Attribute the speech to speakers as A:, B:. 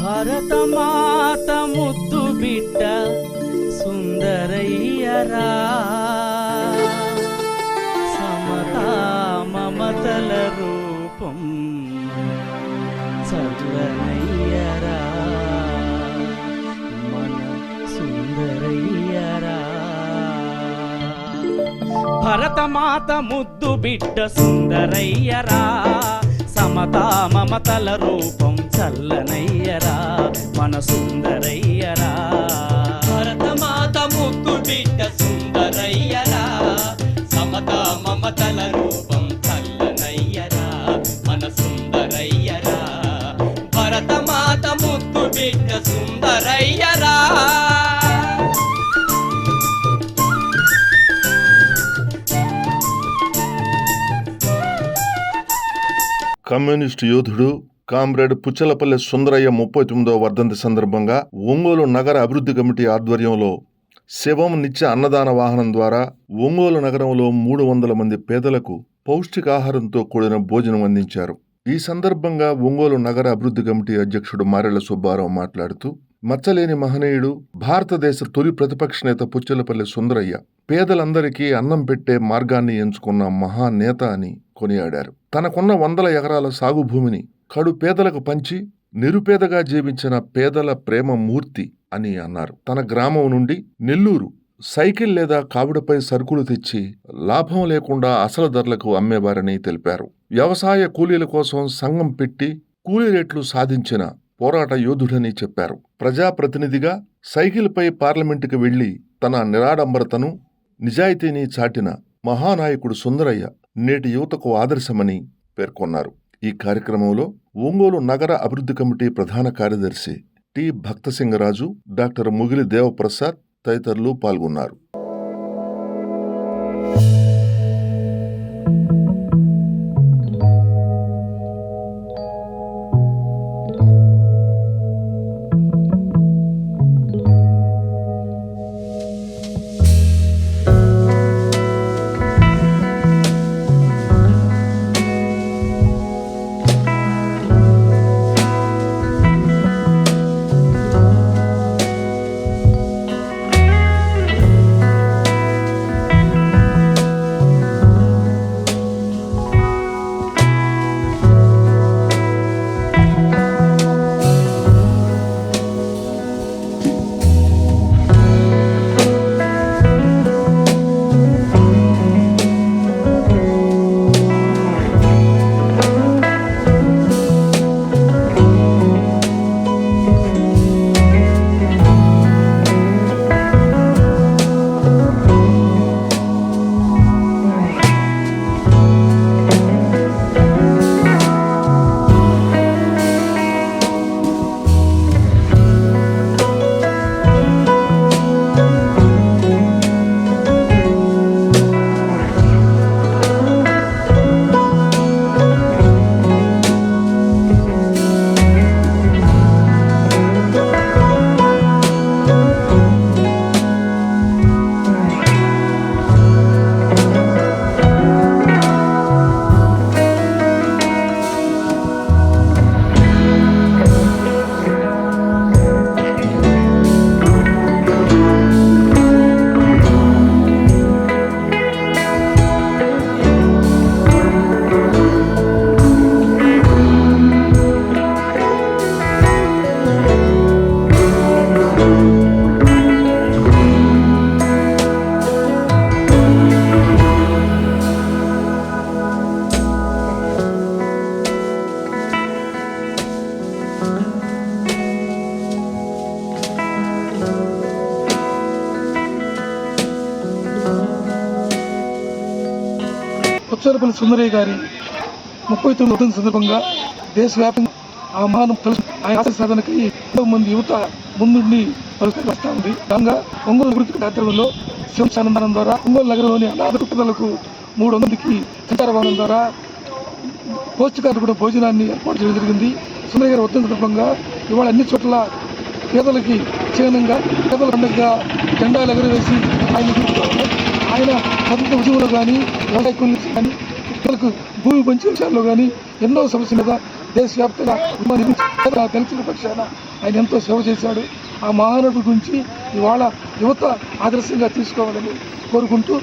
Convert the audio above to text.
A: భరతమాత ముద్దు బిడ్డ సుందరయ్యరా, సమతా మమతల రూపం చల్లనయ్యరా, మన సుందరయ్యరా. భరతమాత ముద్దు బిడ్డ సుందరయ్యరా, సమతా మమతల రూపం చల్లనయ్యరా, మన సుందరయ్యరా.
B: భరతమాత ముద్దు బిడ్డ సుందరయ్యరా, సమతా మమతల రూపం చల్లనయ్యరా, మన సుందరయ్యరా. భరతమాత ముద్దు బిడ్డ సుందరయ్యరా.
C: కమ్యూనిస్టు యోధుడు కామ్రేడ్ పుచ్చలపల్లి సుందరయ్య 39వ వర్ధంతి సందర్భంగా ఒంగోలు నగర అభివృద్ధి కమిటీ ఆధ్వర్యంలో శివం నిత్య అన్నదాన వాహనం ద్వారా ఒంగోలు నగరంలో 300 మంది పేదలకు పౌష్టికాహారంతో కూడిన భోజనం అందించారు. ఈ సందర్భంగా ఒంగోలు నగర అభివృద్ధి కమిటీ అధ్యక్షుడు మారెళ్ల సుబ్బారావు మాట్లాడుతూ, మచ్చలేని మహనీయుడు, భారతదేశ తొలి ప్రతిపక్ష నేత పుచ్చలపల్లి సుందరయ్య పేదలందరికీ అన్నం పెట్టే మార్గాన్ని ఎంచుకున్న మహానేత అని కొనియాడారు. తనకున్న 100 ఎకరాల సాగు భూమిని కడు పేదలకు పంచి నిరుపేదగా జీవించిన పేదల ప్రేమ మూర్తి అని అన్నారు. తన గ్రామం నుండి నెల్లూరు సైకిల్ లేదా కావిడపై సరుకులు తెచ్చి లాభం లేకుండా అసలు ధరలకు అమ్మేవారని తెలిపారు. వ్యవసాయ కూలీల కోసం సంఘం పెట్టి కూలీ రేట్లు సాధించిన పోరాట యోధుడని చెప్పారు. ప్రజాప్రతినిధిగా సైకిల్పై పార్లమెంటుకు వెళ్లి తన నిరాడంబరతను, నిజాయితీని చాటిన మహానాయకుడు సుందరయ్య నేటి యువతకు ఆదర్శమని పేర్కొన్నారు. ఈ కార్యక్రమంలో ఒంగోలు నగర అభివృద్ధి కమిటీ ప్రధాన కార్యదర్శి టి భక్తసింగరాజు, డాక్టర్ ముగిలి దేవప్రసాద్ తదితరులు పాల్గొన్నారు.
D: పుచ్చలపల్లి సుందరయ్య గారి 39వ వర్ధంతి సందర్భంగా దేశవ్యాప్తంగా ఆ మహానం తెలుసు ఆయన ఆశయ సాధనకి ఎంతో మంది యువత ముందుండి వస్తూ ఉంది. దానిగా ఒంగోలు అభివృద్ధి ఆధ్వర్యంలో శివశానందనం ద్వారా ఒంగోలు నగరంలోని అనాథ కుటుంబాలకు 300 మందికి సంచార వాహనం ద్వారా పౌష్టికాహార కూడా భోజనాన్ని ఏర్పాటు చేయడం జరిగింది. సుందరయ్య గారి వర్ధంతి సందర్భంగా ఇవాళ అన్ని చోట్ల పేదలకి చిహ్నంగా పేదల పండుగగా జెండాలు ఎగరవేసి ఆయన స్వతంత్ర ఉద్యమంలో కానీ వ్యవసాయ కూలీలు కానీ పేదలకు భూమి పంచే విషయాల్లో కానీ ఎన్నో సమస్యల మీద దేశవ్యాప్తంగా దళితుల పక్షాన ఆయన ఎంతో సేవ చేశాడు. ఆ మహానటుడి గురించి ఇవాళ యువత ఆదర్శంగా తీసుకోవాలని కోరుకుంటూ